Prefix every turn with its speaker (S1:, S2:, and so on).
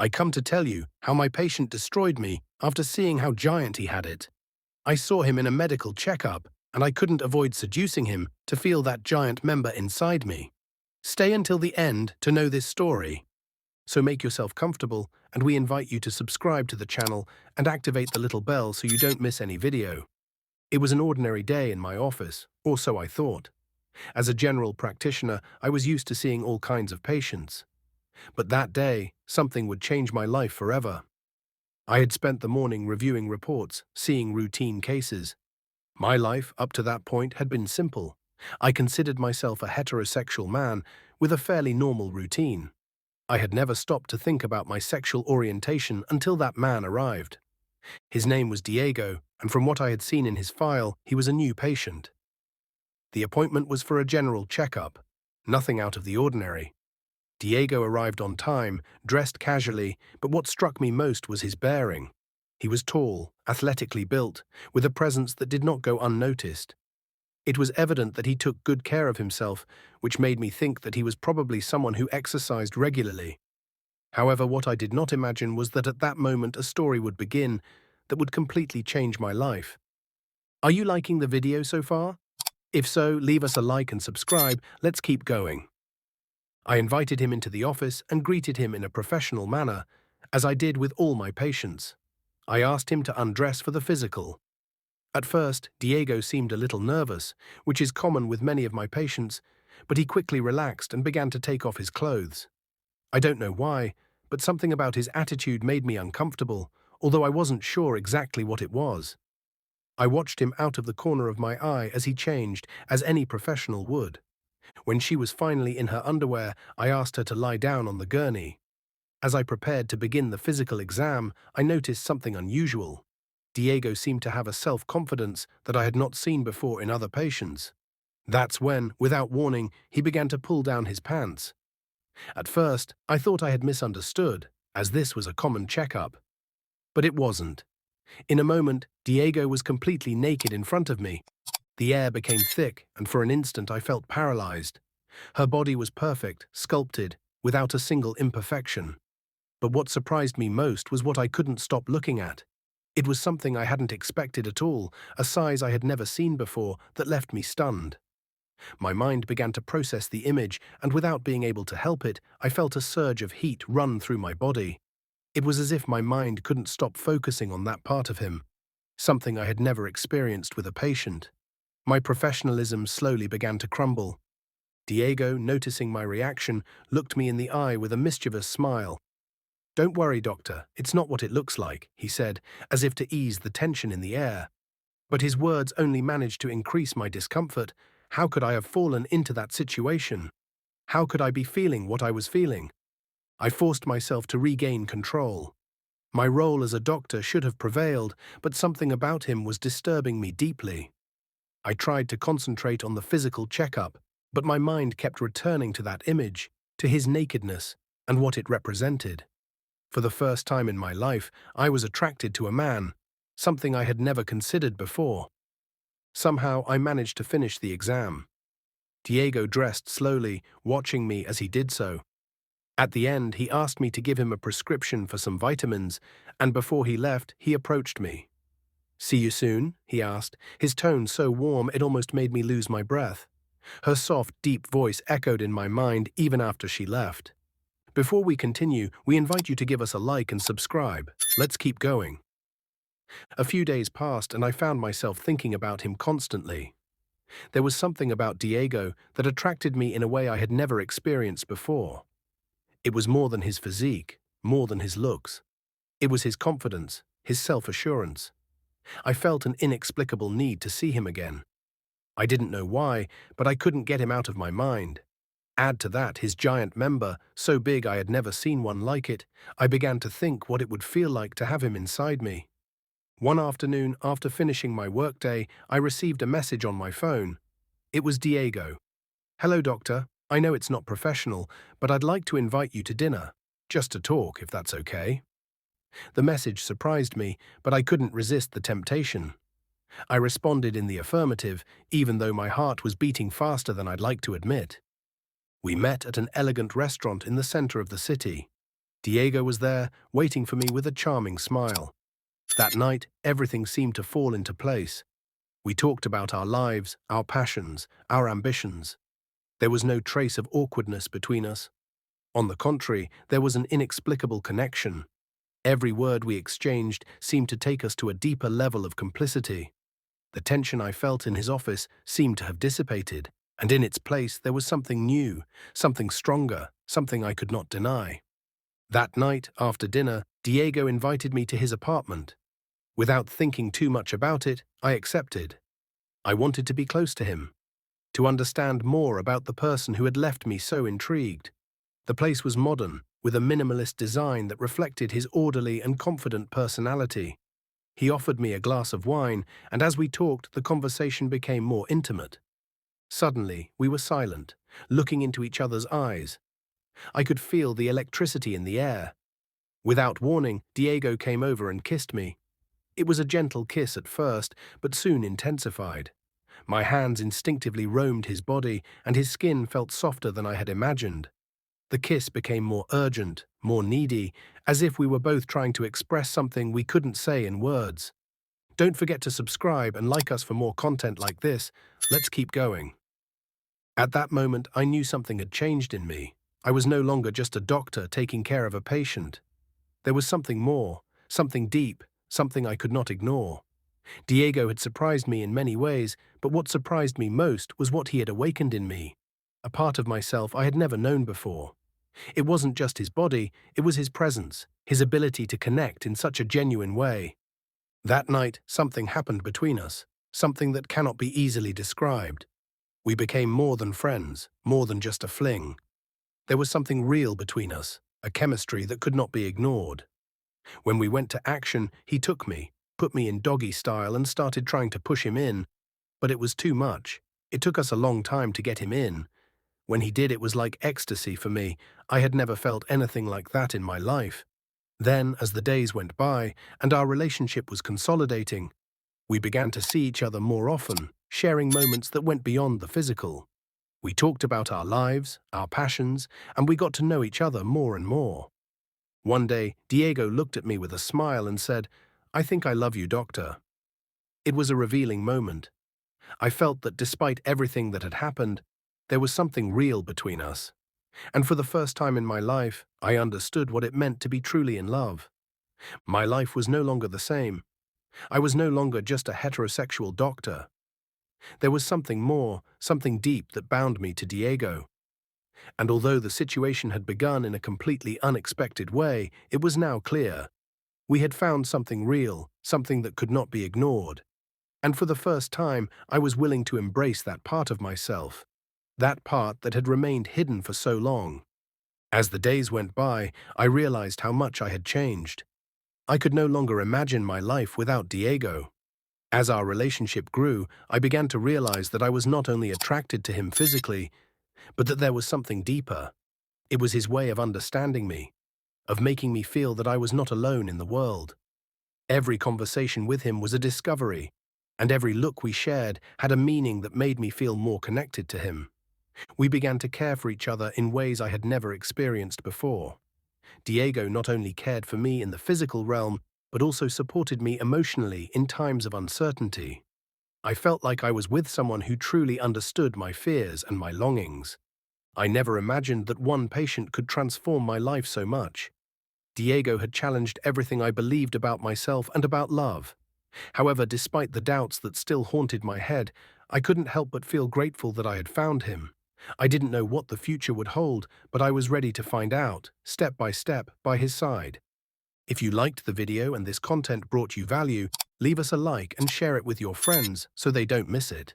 S1: I come to tell you how my patient destroyed me after seeing how giant he had it. I saw him in a medical checkup, and I couldn't avoid seducing him to feel that giant member inside me. Stay until the end to know this story. So make yourself comfortable, and we invite you to subscribe to the channel and activate the little bell so you don't miss any video. It was an ordinary day in my office, or so I thought. As a general practitioner, I was used to seeing all kinds of patients. But that day, something would change my life forever. I had spent the morning reviewing reports, seeing routine cases. My life, up to that point, had been simple. I considered myself a heterosexual man with a fairly normal routine. I had never stopped to think about my sexual orientation until that man arrived. His name was Diego, and from what I had seen in his file, he was a new patient. The appointment was for a general checkup, nothing out of the ordinary. Diego arrived on time, dressed casually, but what struck me most was his bearing. He was tall, athletically built, with a presence that did not go unnoticed. It was evident that he took good care of himself, which made me think that he was probably someone who exercised regularly. However, what I did not imagine was that at that moment a story would begin that would completely change my life. Are you liking the video so far? If so, leave us a like and subscribe. Let's keep going. I invited him into the office and greeted him in a professional manner, as I did with all my patients. I asked him to undress for the physical. At first, Diego seemed a little nervous, which is common with many of my patients, but he quickly relaxed and began to take off his clothes. I don't know why, but something about his attitude made me uncomfortable, although I wasn't sure exactly what it was. I watched him out of the corner of my eye as he changed, as any professional would. When she was finally in her underwear, I asked her to lie down on the gurney. As I prepared to begin the physical exam, I noticed something unusual. Diego seemed to have a self-confidence that I had not seen before in other patients. That's when, without warning, he began to pull down his pants. At first, I thought I had misunderstood, as this was a common checkup. But it wasn't. In a moment, Diego was completely naked in front of me. The air became thick, and for an instant I felt paralyzed. Her body was perfect, sculpted, without a single imperfection. But what surprised me most was what I couldn't stop looking at. It was something I hadn't expected at all, a size I had never seen before that left me stunned. My mind began to process the image, and without being able to help it, I felt a surge of heat run through my body. It was as if my mind couldn't stop focusing on that part of him, something I had never experienced with a patient. My professionalism slowly began to crumble. Diego, noticing my reaction, looked me in the eye with a mischievous smile. "Don't worry, doctor, it's not what it looks like," he said, as if to ease the tension in the air. But his words only managed to increase my discomfort. How could I have fallen into that situation? How could I be feeling what I was feeling? I forced myself to regain control. My role as a doctor should have prevailed, but something about him was disturbing me deeply. I tried to concentrate on the physical checkup, but my mind kept returning to that image, to his nakedness, and what it represented. For the first time in my life, I was attracted to a man, something I had never considered before. Somehow, I managed to finish the exam. Diego dressed slowly, watching me as he did so. At the end, he asked me to give him a prescription for some vitamins, and before he left, he approached me. "See you soon?" he asked, his tone so warm it almost made me lose my breath. Her soft, deep voice echoed in my mind even after she left. Before we continue, we invite you to give us a like and subscribe. Let's keep going. A few days passed and I found myself thinking about him constantly. There was something about Diego that attracted me in a way I had never experienced before. It was more than his physique, more than his looks. It was his confidence, his self-assurance. I felt an inexplicable need to see him again. I didn't know why, but I couldn't get him out of my mind. Add to that his giant member, so big I had never seen one like it. I began to think what it would feel like to have him inside me. One afternoon, after finishing my workday, I received a message on my phone. It was Diego. "Hello, doctor. I know it's not professional, but I'd like to invite you to dinner. Just to talk, if that's okay." The message surprised me, but I couldn't resist the temptation. I responded in the affirmative, even though my heart was beating faster than I'd like to admit. We met at an elegant restaurant in the center of the city. Diego was there, waiting for me with a charming smile. That night, everything seemed to fall into place. We talked about our lives, our passions, our ambitions. There was no trace of awkwardness between us. On the contrary, there was an inexplicable connection. Every word we exchanged seemed to take us to a deeper level of complicity. The tension I felt in his office seemed to have dissipated, and in its place there was something new, something stronger, something I could not deny. That night, after dinner, Diego invited me to his apartment. Without thinking too much about it, I accepted. I wanted to be close to him, to understand more about the person who had left me so intrigued. The place was modern, with a minimalist design that reflected his orderly and confident personality. He offered me a glass of wine, and as we talked, the conversation became more intimate. Suddenly, we were silent, looking into each other's eyes. I could feel the electricity in the air. Without warning, Diego came over and kissed me. It was a gentle kiss at first, but soon intensified. My hands instinctively roamed his body, and his skin felt softer than I had imagined. The kiss became more urgent, more needy, as if we were both trying to express something we couldn't say in words. Don't forget to subscribe and like us for more content like this. Let's keep going. At that moment, I knew something had changed in me. I was no longer just a doctor taking care of a patient. There was something more, something deep, something I could not ignore. Diego had surprised me in many ways, but what surprised me most was what he had awakened in me, a part of myself I had never known before. It wasn't just his body, it was his presence, his ability to connect in such a genuine way. That night, something happened between us, something that cannot be easily described. We became more than friends, more than just a fling. There was something real between us, a chemistry that could not be ignored. When we went to action, he took me, put me in doggy style and started trying to push him in, but it was too much. It took us a long time to get him in. When he did, it was like ecstasy for me. I had never felt anything like that in my life. Then, as the days went by and our relationship was consolidating, we began to see each other more often, sharing moments that went beyond the physical. We talked about our lives, our passions, and we got to know each other more and more. One day, Diego looked at me with a smile and said, "I think I love you, doctor." It was a revealing moment. I felt that despite everything that had happened, there was something real between us. And for the first time in my life, I understood what it meant to be truly in love. My life was no longer the same. I was no longer just a heterosexual doctor. There was something more, something deep that bound me to Diego. And although the situation had begun in a completely unexpected way, it was now clear. We had found something real, something that could not be ignored. And for the first time, I was willing to embrace that part of myself, that part that had remained hidden for so long. As the days went by, I realized how much I had changed. I could no longer imagine my life without Diego. As our relationship grew, I began to realize that I was not only attracted to him physically, but that there was something deeper. It was his way of understanding me, of making me feel that I was not alone in the world. Every conversation with him was a discovery, and every look we shared had a meaning that made me feel more connected to him. We began to care for each other in ways I had never experienced before. Diego not only cared for me in the physical realm, but also supported me emotionally in times of uncertainty. I felt like I was with someone who truly understood my fears and my longings. I never imagined that one patient could transform my life so much. Diego had challenged everything I believed about myself and about love. However, despite the doubts that still haunted my head, I couldn't help but feel grateful that I had found him. I didn't know what the future would hold, but I was ready to find out, step by his side. If you liked the video and this content brought you value, leave us a like and share it with your friends so they don't miss it.